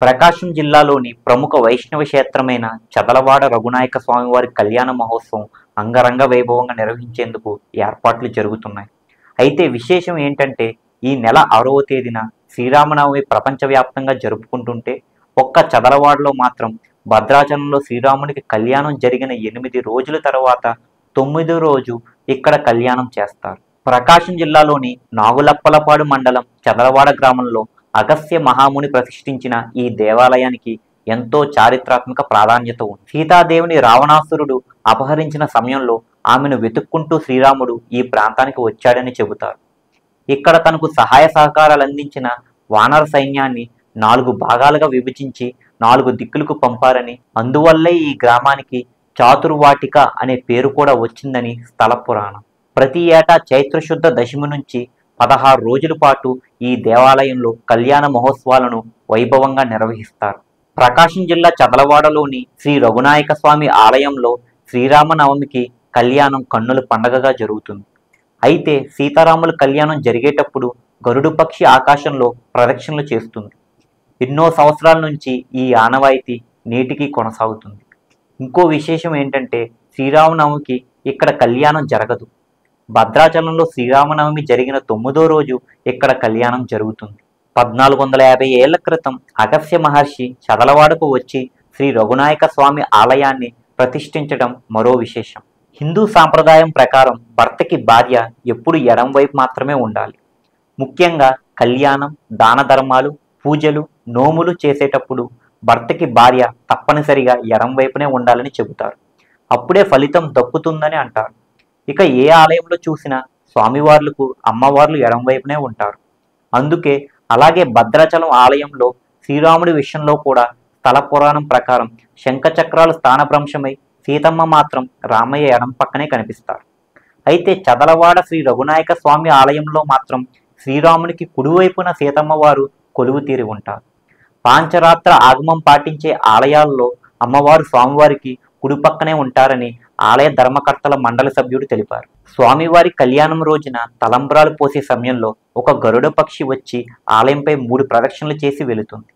ప్రకాశం జిల్లాలోని ప్రముఖ వైష్ణవ క్షేత్రమైన చదలవాడ రఘునాయక స్వామివారి కళ్యాణ మహోత్సవం అంగరంగ వైభవంగా నిర్వహించేందుకు ఏర్పాట్లు జరుగుతున్నాయి. అయితే విశేషం ఏంటంటే ఈ నెల 6వ తేదీన శ్రీరామనవమి ప్రపంచవ్యాప్తంగా జరుపుకుంటుంటే ఒక్క చదలవాడలో మాత్రం భద్రాచలంలో శ్రీరామునికి కళ్యాణం జరిగిన 8 రోజుల తర్వాత 9వ రోజు ఇక్కడ కళ్యాణం చేస్తారు. ప్రకాశం జిల్లాలోని నాగులప్పలపాడు మండలం చదలవాడ గ్రామంలో అగస్త్య మహాముని ప్రతిష్ఠించిన ఈ దేవాలయానికి ఎంతో చారిత్రాత్మక ప్రాధాన్యత ఉంది. సీతాదేవిని రావణాసురుడు అపహరించిన సమయంలో ఆమెను వెతుక్కుంటూ శ్రీరాముడు ఈ ప్రాంతానికి వచ్చాడని చెబుతారు. ఇక్కడ తనకు సహాయ సహకారాలు అందించిన వానర సైన్యాన్ని 4 భాగాలుగా విభజించి 4 దిక్కులకు పంపారని, అందువల్లే ఈ గ్రామానికి చాతుర్వాటిక అనే పేరు కూడా వచ్చిందని స్థల పురాణం. ప్రతి ఏటా చైత్రశుద్ధ దశమి నుంచి 16 రోజుల పాటు ఈ దేవాలయంలో కళ్యాణ మహోత్సవాలను వైభవంగా నిర్వహిస్తారు. ప్రకాశం జిల్లా చదలవాడలోని శ్రీ రఘునాయక స్వామి ఆలయంలో శ్రీరామనవమికి కళ్యాణం కన్నుల పండగగా జరుగుతుంది. అయితే సీతారాముల కళ్యాణం జరిగేటప్పుడు గరుడు పక్షి ఆకాశంలో ప్రదక్షిణలు చేస్తుంది. ఎన్నో సంవత్సరాల నుంచి ఈ ఆనవాయితీ నేటికి కొనసాగుతుంది. ఇంకో విశేషం ఏంటంటే శ్రీరామనవమికి ఇక్కడ కళ్యాణం జరగదు. భద్రాచలంలో శ్రీరామనవమి జరిగిన 9వ రోజు ఇక్కడ కళ్యాణం జరుగుతుంది. 1450 ఏళ్ల క్రితం అగస్త్య మహర్షి చదలవాడకు వచ్చి శ్రీ రఘునాయక స్వామి ఆలయాన్ని ప్రతిష్ఠించడం మరో విశేషం. హిందూ సాంప్రదాయం ప్రకారం భర్తకి భార్య ఎప్పుడు ఎడం వైపు మాత్రమే ఉండాలి. ముఖ్యంగా కళ్యాణం, దాన ధర్మాలు, పూజలు, నోములు చేసేటప్పుడు భర్తకి భార్య తప్పనిసరిగా ఎడం వైపునే ఉండాలని చెబుతారు. అప్పుడే ఫలితం దక్కుతుందని అంటారు. ఇక ఏ ఆలయంలో చూసినా స్వామివార్లకు అమ్మవార్లు ఎడం వైపునే ఉంటారు. అందుకే అలాగే భద్రాచలం ఆలయంలో శ్రీరాముడి విషయంలో కూడా స్థల పురాణం ప్రకారం శంఖచక్రాలు స్థానభ్రంశమై సీతమ్మ మాత్రం రామయ్య ఎడం పక్కనే కనిపిస్తారు. అయితే చదలవాడ శ్రీ రఘునాయక స్వామి ఆలయంలో మాత్రం శ్రీరామునికి కుడివైపున సీతమ్మ వారు కొలువు తీరి ఉంటారు. పాంచరాత్ర ఆగమం పాటించే ఆలయాల్లో అమ్మవారు స్వామివారికి కుడి పక్కనే ఉంటారని ఆలయ ధర్మకర్తల మండలి సభ్యుడు తెలిపారు. స్వామివారి కళ్యాణం రోజున తలంబ్రాలు పోసే సమయంలో ఒక గరుడ పక్షి వచ్చి ఆలయంపై 3 ప్రదక్షిణలు చేసి వెళుతుంది.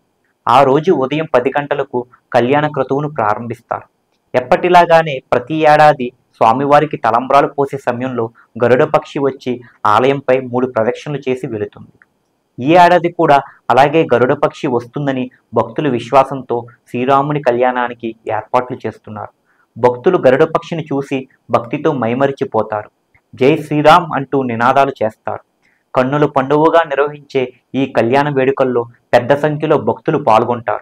ఆ రోజు ఉదయం 10 గంటలకు కళ్యాణ క్రతువును ప్రారంభిస్తారు. ఎప్పటిలాగానే ప్రతి ఏడాది స్వామివారికి తలంబ్రాలు పోసే సమయంలో గరుడ పక్షి వచ్చి ఆలయంపై 3 ప్రదక్షిణలు చేసి వెళుతుంది. ఈ ఏడాది కూడా అలాగే గరుడ పక్షి వస్తుందని భక్తుల విశ్వాసంతో శ్రీరాముని కళ్యాణానికి ఏర్పాట్లు చేస్తున్నారు. భక్తులు గరుడ పక్షిని చూసి భక్తితో మైమరిచిపోతారు. జై శ్రీరామ్ అంటూ నినాదాలు చేస్తారు. కన్నుల పండువగా నిర్వహించే ఈ కళ్యాణ వేడుకల్లో పెద్ద సంఖ్యలో భక్తులు పాల్గొంటారు.